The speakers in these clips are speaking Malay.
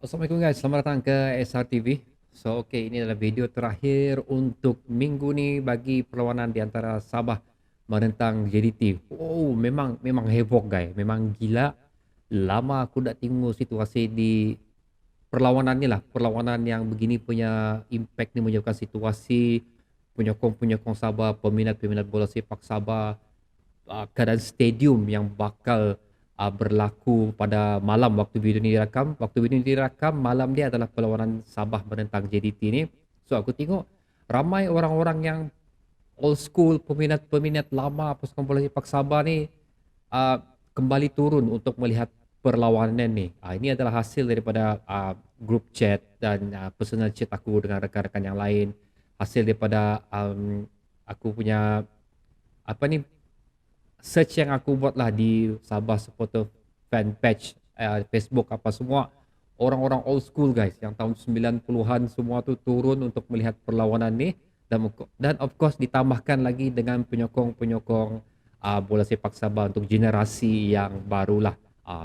Assalamualaikum guys, selamat datang ke SRTV. Ini adalah video terakhir untuk minggu ni bagi perlawanan di antara Sabah menentang JDT. Oh, memang heboh guys, memang gila. Lama aku tak tengok situasi di perlawanan ni lah, perlawanan yang begini punya impact ni menyebabkan situasi penyokong-penyokong Sabah, peminat-peminat bola sepak Sabah, keadaan stadium yang bakal berlaku pada malam waktu video ini dirakam. Waktu video ini dirakam, malam dia adalah perlawanan Sabah menentang JDT ni. So aku tengok ramai orang-orang yang old school, peminat-peminat lama pasukan bola sepak Sabah ni uh, kembali turun untuk melihat perlawanan ni. Ini adalah hasil daripada group chat dan personal chat aku dengan rekan-rekan yang lain. Hasil daripada aku punya apa ni search yang aku buat lah di Sabah Supporter fan page Facebook apa semua, orang-orang old school guys yang tahun 90-an semua tu turun untuk melihat perlawanan ni, dan of course ditambahkan lagi dengan penyokong-penyokong bola sepak Sabah untuk generasi yang barulah.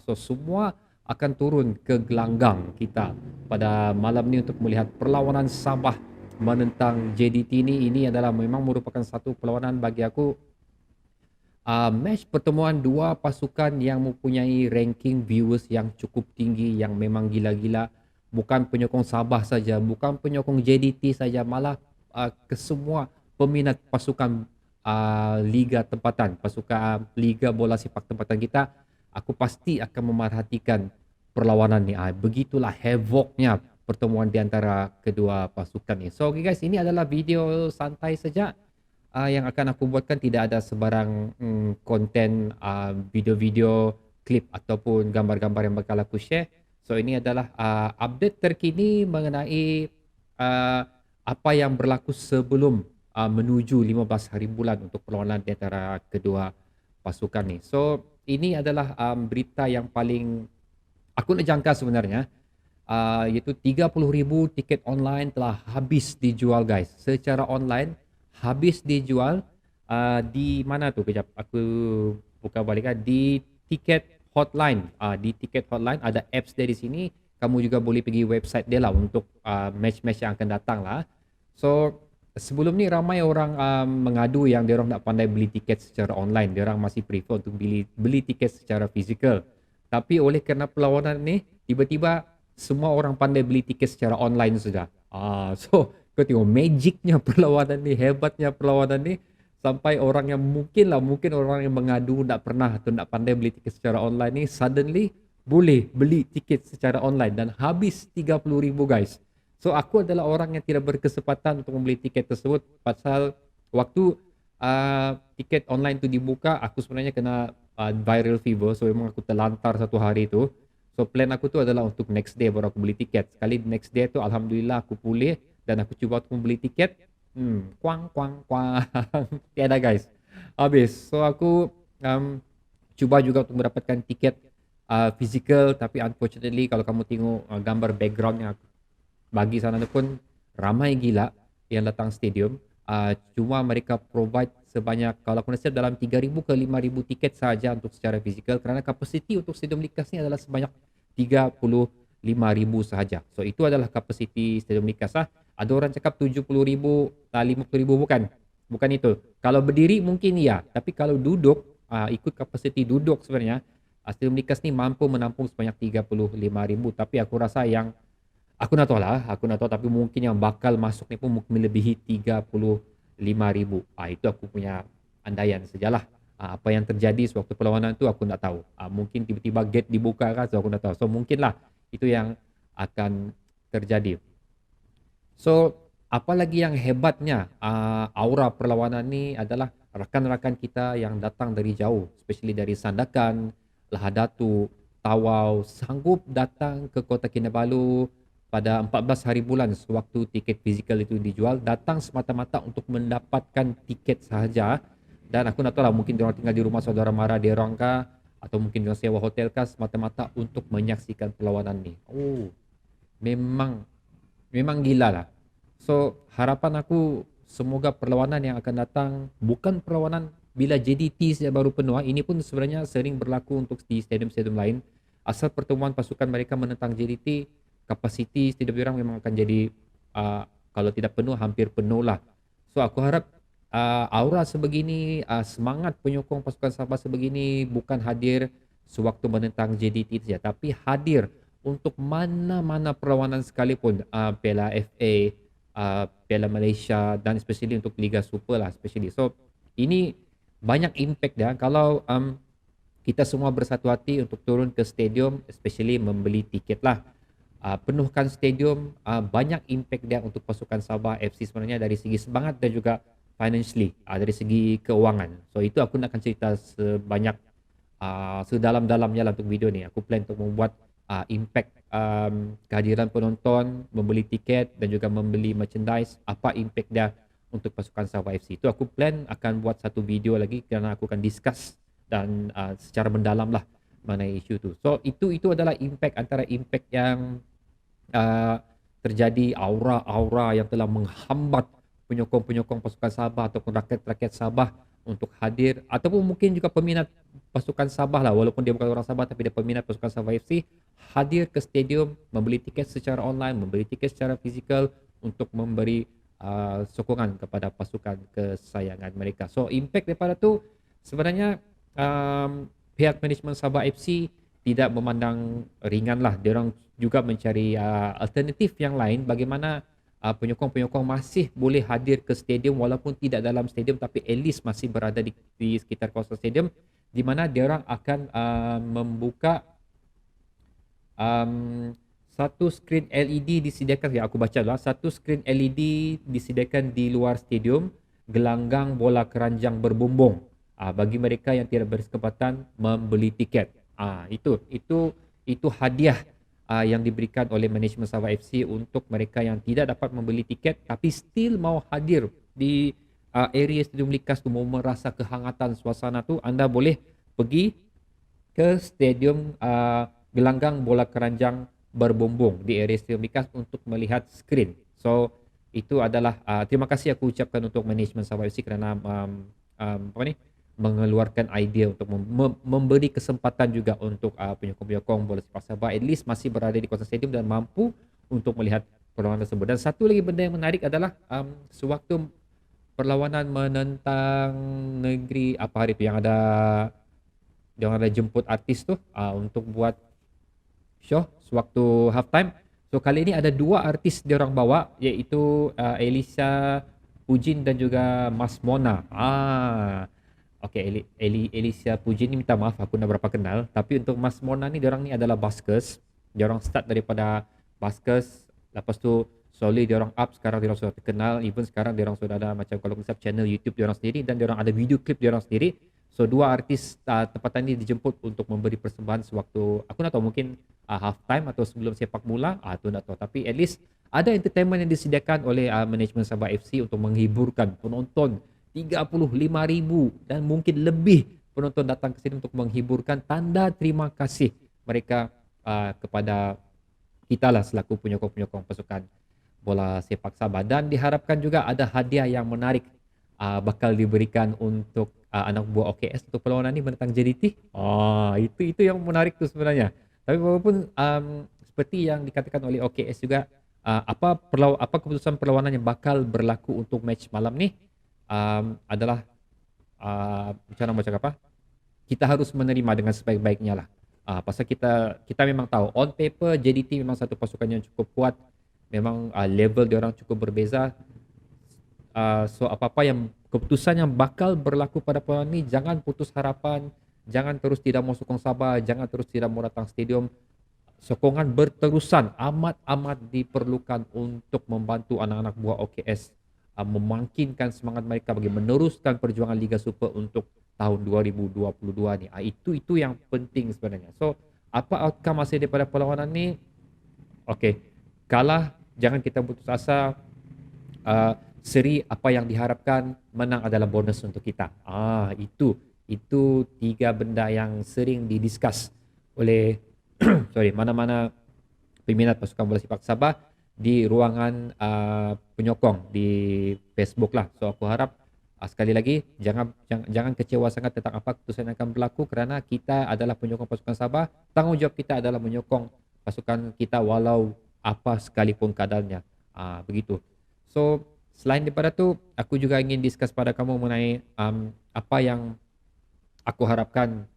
So semua akan turun ke gelanggang kita pada malam ni untuk melihat perlawanan Sabah menentang JDT ni. Ini adalah memang merupakan satu perlawanan bagi aku, match pertemuan dua pasukan yang mempunyai ranking viewers yang cukup tinggi, yang memang gila-gila. Bukan penyokong Sabah saja, bukan penyokong JDT saja, malah kesemua peminat pasukan liga tempatan, pasukan liga bola sepak tempatan kita, aku pasti akan memerhatikan perlawanan ni. Begitulah havoc-nya pertemuan di antara kedua pasukan ni. So okay guys, ini adalah video santai saja yang akan aku buatkan. Tidak ada sebarang konten video-video, klip ataupun gambar-gambar yang bakal aku share. So ini adalah update terkini mengenai uh, apa yang berlaku sebelum menuju 15 hari bulan untuk perlawanan di antara kedua pasukan ni. So ini adalah berita yang paling aku nak jangka sebenarnya, iaitu 30,000 tiket online telah habis dijual guys. Secara online habis dijual di mana tu, kejap aku buka balik di tiket hotline. Di tiket hotline ada apps dari sini, kamu juga boleh pergi website dia lah untuk match-match yang akan datang lah. So sebelum ni ramai orang mengadu yang dia orang tak pandai beli tiket secara online, dia orang masih prefer untuk beli tiket secara fizikal. Tapi oleh kerana perlawanan ni, tiba-tiba semua orang pandai beli tiket secara online sudah. So kau tengok magicnya perlawanan ni, hebatnya perlawanan ni, sampai orang yang mungkin orang yang mengadu tak pernah atau tak pandai beli tiket secara online ni suddenly boleh beli tiket secara online dan habis 30,000 guys. So aku adalah orang yang tidak berkesempatan untuk membeli tiket tersebut pasal waktu tiket online tu dibuka, aku sebenarnya kena viral fever, so memang aku terlantar satu hari tu. So plan aku tu adalah untuk next day baru aku beli tiket. Sekali next day tu alhamdulillah aku pulih dan aku cuba untuk membeli tiket. Kuang kuang kuang. Tiada guys. Habis. So aku cuba juga untuk mendapatkan tiket physical, tapi unfortunately kalau kamu tengok gambar background yang aku bagi sana tu pun ramai gila yang datang stadium. Cuma mereka provide sebanyak, kalau aku rasa dalam 3,000 ke 5,000 tiket saja untuk secara fizikal, kerana kapasiti untuk Stadium Likas ni adalah sebanyak 35,000 sahaja. So itu adalah kapasiti Stadium Likas lah. Ada orang cakap 70,000, 50,000, bukan itu. Kalau berdiri mungkin ya, tapi kalau duduk, ikut kapasiti duduk sebenarnya, Stadium Likas ni mampu menampung sebanyak 35,000. Tapi aku rasa yang aku nak tahu lah, tapi mungkin yang bakal masuk ni pun mungkin melebihi 35,000. Itu aku punya andaian sajalah. Apa yang terjadi sewaktu perlawanan tu aku tak tahu. Mungkin tiba-tiba gate dibuka kan, so aku tak tahu. So mungkinlah itu yang akan terjadi. So apalagi yang hebatnya aura perlawanan ni adalah rakan-rakan kita yang datang dari jauh, especially dari Sandakan, Lahadatu, Tawau, sanggup datang ke Kota Kinabalu pada 14 hari bulan sewaktu tiket fizikal itu dijual, datang semata-mata untuk mendapatkan tiket sahaja. Dan aku nak tahu lah, mungkin diorang tinggal di rumah saudara mara diorang kah, atau mungkin diorang sewa hotel kah, semata-mata untuk menyaksikan perlawanan ni. Memang memang gila lah. So harapan aku semoga perlawanan yang akan datang bukan perlawanan bila JDT saja baru penuh. Ini pun sebenarnya sering berlaku untuk di stadium-stadium lain. Asal pertemuan pasukan mereka menentang JDT, kapasiti stadium diorang memang akan jadi kalau tidak penuh hampir penuh lah. So aku harap aura sebegini, semangat penyokong pasukan Sabah sebegini bukan hadir sewaktu menentang JDT saja, tapi hadir untuk mana-mana perlawanan sekalipun, Piala FA, Piala Malaysia dan especially untuk Liga Super lah especially. So ini banyak impact dia kalau kita semua bersatu hati untuk turun ke stadium, especially membeli tiket lah. Penuhkan stadium, banyak impact dia untuk pasukan Sabah FC sebenarnya dari segi semangat dan juga financially, dari segi keuangan. So itu aku nak akan cerita sebanyak sedalam-dalamnya lah untuk video ni. Aku plan untuk membuat impact kehadiran penonton, membeli tiket dan juga membeli merchandise, apa impact dia untuk pasukan Sabah FC. Itu aku plan akan buat satu video lagi kerana aku akan discuss dan secara mendalam lah mengenai isu tu. So itu adalah impact antara impact yang uh, terjadi, aura-aura yang telah menghambat penyokong-penyokong pasukan Sabah ataupun rakyat-rakyat Sabah untuk hadir ataupun mungkin juga peminat pasukan Sabah lah walaupun dia bukan orang Sabah tapi dia peminat pasukan Sabah FC hadir ke stadium, membeli tiket secara online, membeli tiket secara fizikal untuk memberi sokongan kepada pasukan kesayangan mereka. So impact daripada tu sebenarnya pihak manajemen Sabah FC tidak memandang ringan lah. Dia orang juga mencari alternatif yang lain bagaimana penyokong-penyokong masih boleh hadir ke stadium walaupun tidak dalam stadium tapi at least masih berada di sekitar kawasan stadium di mana dia orang akan membuka satu skrin LED disediakan, ya aku baca lah, satu skrin LED disediakan di luar stadium, gelanggang bola keranjang berbumbung bagi mereka yang tidak berkesempatan membeli tiket. Itu hadiah yang diberikan oleh manajemen Sabah FC untuk mereka yang tidak dapat membeli tiket tapi still mau hadir di area Stadium Likas tu, mau merasa kehangatan suasana tu, anda boleh pergi ke stadium gelanggang bola keranjang berbumbung di area Stadium Likas untuk melihat skrin. So itu adalah terima kasih aku ucapkan untuk manajemen Sabah FC kerana mengeluarkan idea untuk memberi kesempatan juga untuk penyokong-penyokong bola sepak Sabah at least masih berada di kawasan stadium dan mampu untuk melihat perlawanan tersebut. Dan satu lagi benda yang menarik adalah sewaktu perlawanan menentang negeri apa hari tu yang ada jemput artis tu untuk buat show sewaktu halftime. So kali ini ada dua artis dia orang bawa iaitu Elisa Pujin dan juga Mas Mona. Okay, Elisa Pujin ni minta maaf aku nak berapa kenal, tapi untuk Mas Mona ni diorang ni adalah buskers. Diorang start daripada buskers, lepas tu slowly diorang up, sekarang diorang sudah terkenal, even sekarang diorang sudah ada macam kalau kita channel YouTube diorang sendiri dan diorang ada video klip diorang sendiri. So dua artis tempatan ni dijemput untuk memberi persembahan sewaktu aku nak tahu mungkin half time atau sebelum sepak mula, tu nak tahu, tapi at least ada entertainment yang disediakan oleh manajemen Sabah FC untuk menghiburkan penonton. 35,000 dan mungkin lebih penonton datang ke sini untuk menghiburkan, tanda terima kasih mereka kepada kita lah selaku penyokong-penyokong pasukan bola sepak Sabah. Dan diharapkan juga ada hadiah yang menarik bakal diberikan untuk anak buah OKS untuk perlawanan ini menentang JDT. Itu yang menarik tu sebenarnya. Tapi walaupun seperti yang dikatakan oleh OKS juga, apa keputusan perlawanan yang bakal berlaku untuk match malam ni adalah macam apa? Kita harus menerima dengan sebaik-baiknya lah. Pasal kita memang tahu on paper JDT memang satu pasukan yang cukup kuat. Memang level dia orang cukup berbeza. So apa-apa yang keputusan yang bakal berlaku pada perlawanan ni, jangan putus harapan, jangan terus tidak mau sokong Sabah, jangan terus tidak mau datang stadium. Sokongan berterusan amat diperlukan untuk membantu anak-anak buah OKS memangkinkan semangat mereka bagi meneruskan perjuangan Liga Super untuk tahun 2022 ni. Itu yang penting sebenarnya. So, apa outcome hasil daripada perlawanan ni? Okey, kalah jangan kita putus asa. Seri apa yang diharapkan, menang adalah bonus untuk kita. Itu tiga benda yang sering didiskus oleh mana-mana peminat pasukan bola sepak Sabah di ruangan penyokong di Facebook lah. So aku harap sekali lagi jangan kecewa sangat tentang apa keputusan yang akan berlaku kerana kita adalah penyokong pasukan Sabah. Tanggungjawab kita adalah menyokong pasukan kita walau apa sekalipun keadaannya. Begitu. So selain daripada tu, aku juga ingin discuss pada kamu mengenai apa yang aku harapkan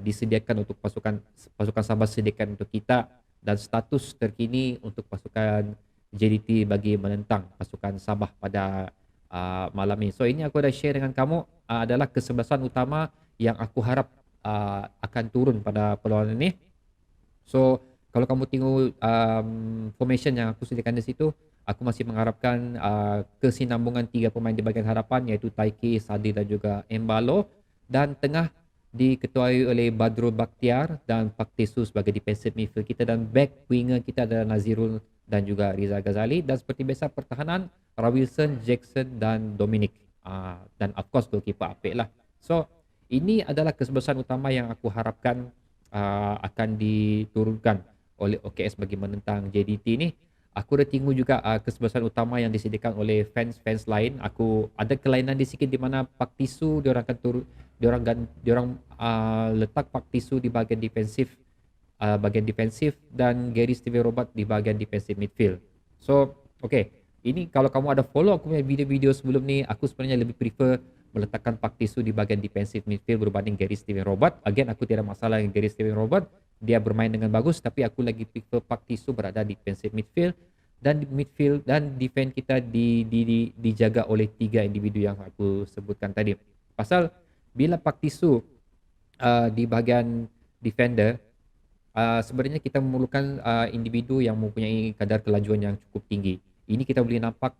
disediakan untuk pasukan pasukan Sabah sediakan untuk kita, dan status terkini untuk pasukan JDT bagi menentang pasukan Sabah pada malam ini. So ini aku dah share dengan kamu adalah kesebelasan utama yang aku harap akan turun pada perlawanan ini. So kalau kamu tengok formation yang aku sediakan di situ, aku masih mengharapkan kesinambungan tiga pemain di bahagian hadapan, iaitu Taiki, Sadi dan juga Embalo, dan tengah diketuai oleh Badrul Bakhtiar dan Paktisu sebagai defensive midfield kita, dan back winger kita adalah Nazirul dan juga Riza Ghazali, dan seperti biasa pertahanan Rawilson, Jackson dan Dominic, dan of course goalkeeper Apik lah. So ini adalah kesebelasan utama yang aku harapkan akan diturunkan oleh OKS bagi menentang JDT ni. Aku dah tengok juga kesebelasan utama yang disediakan oleh fans-fans lain. Aku ada kelainan di sikit di mana Paktisu diorang akan turun, diorang letak Paktisu di bahagian defensif dan Gary Steven Robert di bahagian defensive midfield. So, okay. Ini kalau kamu ada follow aku punya video-video sebelum ni, aku sebenarnya lebih prefer meletakkan Paktisu di bahagian defensive midfield berbanding Gary Steven Robert. Again, aku tidak masalah dengan Gary Steven Robert. Dia bermain dengan bagus, tapi aku lagi prefer Paktisu berada di defensive midfield, dan midfield dan defense kita dijaga oleh tiga individu yang aku sebutkan tadi. Pasal bila Paktisu di bahagian defender, sebenarnya kita memerlukan individu yang mempunyai kadar kelajuan yang cukup tinggi. Ini kita boleh nampak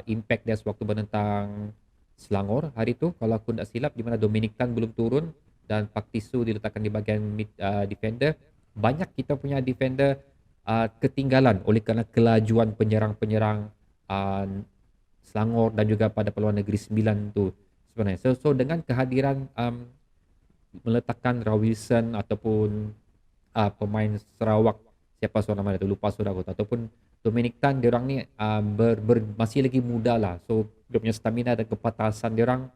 impact dia sewaktu menentang Selangor hari itu, kalau aku tak silap, di mana Dominic Tan belum turun dan Paktisu diletakkan di bahagian defender. Banyak kita punya defender ketinggalan oleh kerana kelajuan penyerang-penyerang Selangor dan juga pada Peluang Negeri Sembilan tu sebenarnya. So dengan kehadiran meletakkan Rawilson ataupun pemain Sarawak, siapa seorang nama dia tu, lupa sudah aku, ataupun Dominic Tan, diorang ni masih lagi muda lah. So dia punya stamina dan kepatasan diorang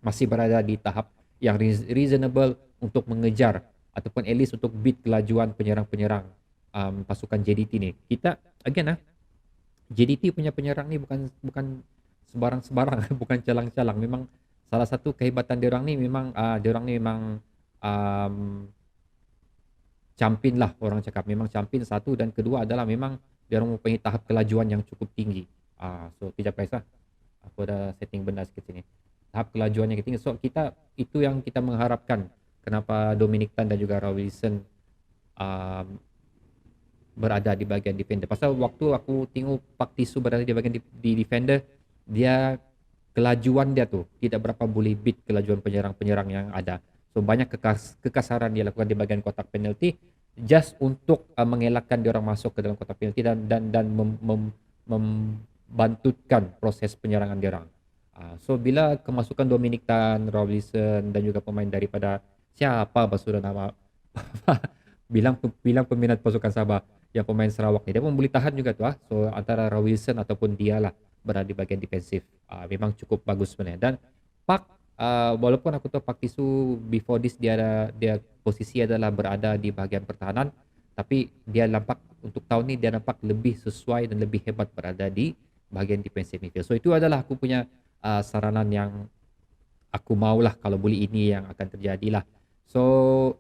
masih berada di tahap yang reasonable untuk mengejar ataupun at least untuk beat kelajuan penyerang-penyerang pasukan JDT ni. Kita again JDT punya penyerang ni bukan sebarang-sebarang, bukan calang-calang. Memang salah satu kehebatan diorang ni memang champion lah, orang cakap memang champion. Satu, dan kedua adalah memang diorang mempunyai tahap kelajuan yang cukup tinggi. So tidak kisah, aku ada setting benda sikit sini. Tahap kelajuan yang tinggi. So itu yang kita mengharapkan. Kenapa Dominic Tan dan juga Rawilson berada di bahagian defender. Pasal waktu aku tengok Paktisu berada di bahagian di defender, dia kelajuan dia tu tidak berapa boleh beat kelajuan penyerang-penyerang yang ada. So banyak kekasaran dia lakukan di bahagian kotak penalti just untuk mengelakkan dia orang masuk ke dalam kotak penalti dan membantutkan proses penyerangan dia orang. So bila kemasukan Dominic Tan, Robinson dan juga pemain daripada siapa sudah nama bilang peminat pasukan Sabah yang pemain Sarawak ni, dia pun boleh tahan juga tu So antara Robinson ataupun dia lah berada di bahagian defensif. Memang cukup bagus sebenarnya. Dan Pak walaupun aku tahu Pak Tisu before this dia posisi adalah berada di bahagian pertahanan, tapi dia nampak untuk tahun ni dia nampak lebih sesuai dan lebih hebat berada di bahagian defensive midfield. So itu adalah aku punya saranan yang aku maulah kalau boleh ini yang akan terjadilah. So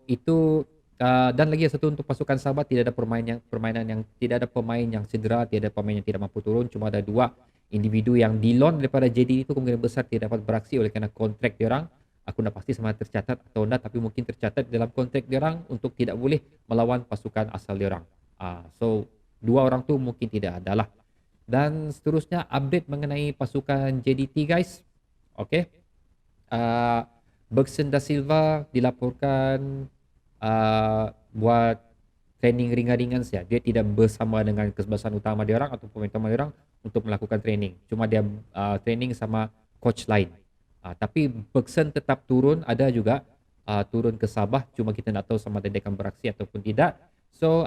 itu dan lagi satu, untuk pasukan Sabah tidak ada permainan yang tidak ada pemain yang cedera, tidak ada pemain yang tidak mampu turun. Cuma ada dua individu yang di loan daripada JD itu kemungkinan besar tidak dapat beraksi oleh kerana kontrak diorang. Aku nak pasti sama tercatat atau tidak, tapi mungkin tercatat dalam kontrak diorang untuk tidak boleh melawan pasukan asal diorang. So dua orang tu mungkin tidak ada lah. Dan seterusnya update mengenai pasukan JDT guys. Okay. Bergson da Silva dilaporkan buat training ringan-ringan saja. Dia tidak bersama dengan kesebelasan utama dia orang atau pemain utama dia orang untuk melakukan training. Cuma dia training sama coach lain. Tapi Bergson tetap turun, ada juga turun ke Sabah. Cuma kita nak tahu sama ada dia akan beraksi ataupun tidak. So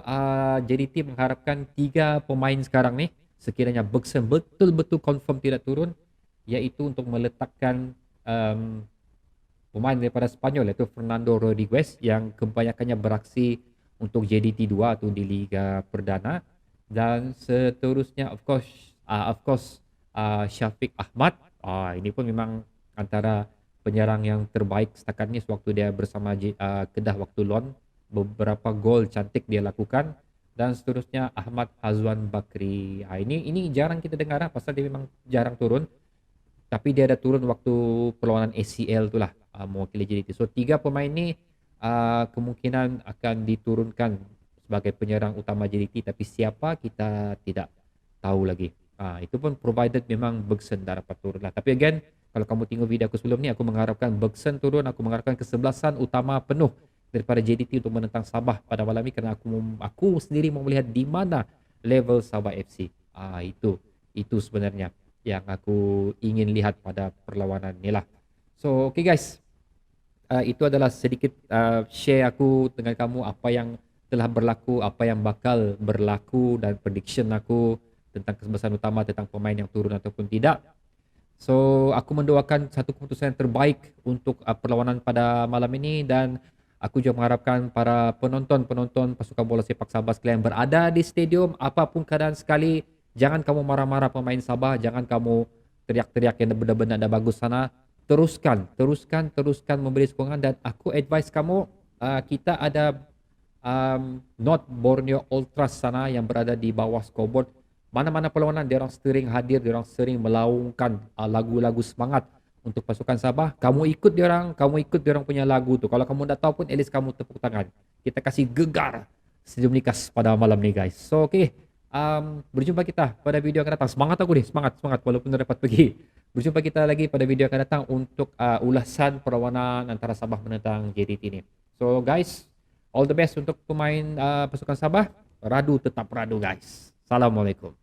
JDT mengharapkan 3 pemain sekarang ni, sekiranya Bergson betul-betul confirm tidak turun, iaitu untuk meletakkan pemain daripada Spanyol, iaitu Fernando Rodriguez, yang kebanyakannya beraksi untuk JDT 2 atau di Liga Perdana, Dan seterusnya of course Syafiq Ahmad. Ini pun memang antara penyerang yang terbaik setakat ni sewaktu dia bersama Kedah waktu LON. Beberapa gol cantik dia lakukan. Dan seterusnya Ahmad Hazwan Bakri. Ini jarang kita dengar pasal dia memang jarang turun. Tapi dia ada turun waktu perlawanan ACL tu lah, mewakili JDT. So tiga pemain ni kemungkinan akan diturunkan sebagai penyerang utama JDT, tapi siapa kita tidak tahu lagi. Itu pun provided memang Bergson dah dapat turun lah. Tapi again, kalau kamu tengok video aku sebelum ni, aku mengharapkan Bergson turun, aku mengharapkan kesebelasan utama penuh daripada JDT untuk menentang Sabah pada malam ni, kerana aku sendiri mau melihat di mana level Sabah FC. Itu sebenarnya yang aku ingin lihat pada perlawanan ni lah. So okay guys, itu adalah sedikit share aku dengan kamu apa yang telah berlaku, apa yang bakal berlaku, dan prediction aku tentang kesebelasan utama, tentang pemain yang turun ataupun tidak. So aku mendoakan satu keputusan yang terbaik untuk perlawanan pada malam ini, dan aku juga mengharapkan para penonton pasukan bola sepak Sabah sekalian berada di stadium apapun keadaan sekali, jangan kamu marah-marah pemain Sabah, jangan kamu teriak-teriak yang benar-benar ada bagus sana. Teruskan memberi sokongan, dan aku advise kamu, kita ada North Borneo Ultras sana yang berada di bawah scoreboard. Mana-mana perlawanan dia orang sering hadir, dia orang sering melaungkan lagu-lagu semangat untuk pasukan Sabah. Kamu ikut dia orang punya lagu tu. Kalau kamu tak tahu pun, at least kamu tepuk tangan. Kita kasih gegar Stadium Nikas pada malam ni guys. So okay, berjumpa kita pada video akan datang. Semangat aku ni, semangat walaupun dah dapat pergi. Berjumpa kita lagi pada video akan datang untuk ulasan perlawanan antara Sabah menentang JDT ni. So guys, all the best untuk pemain pasukan Sabah. Radu tetap radu guys. Assalamualaikum.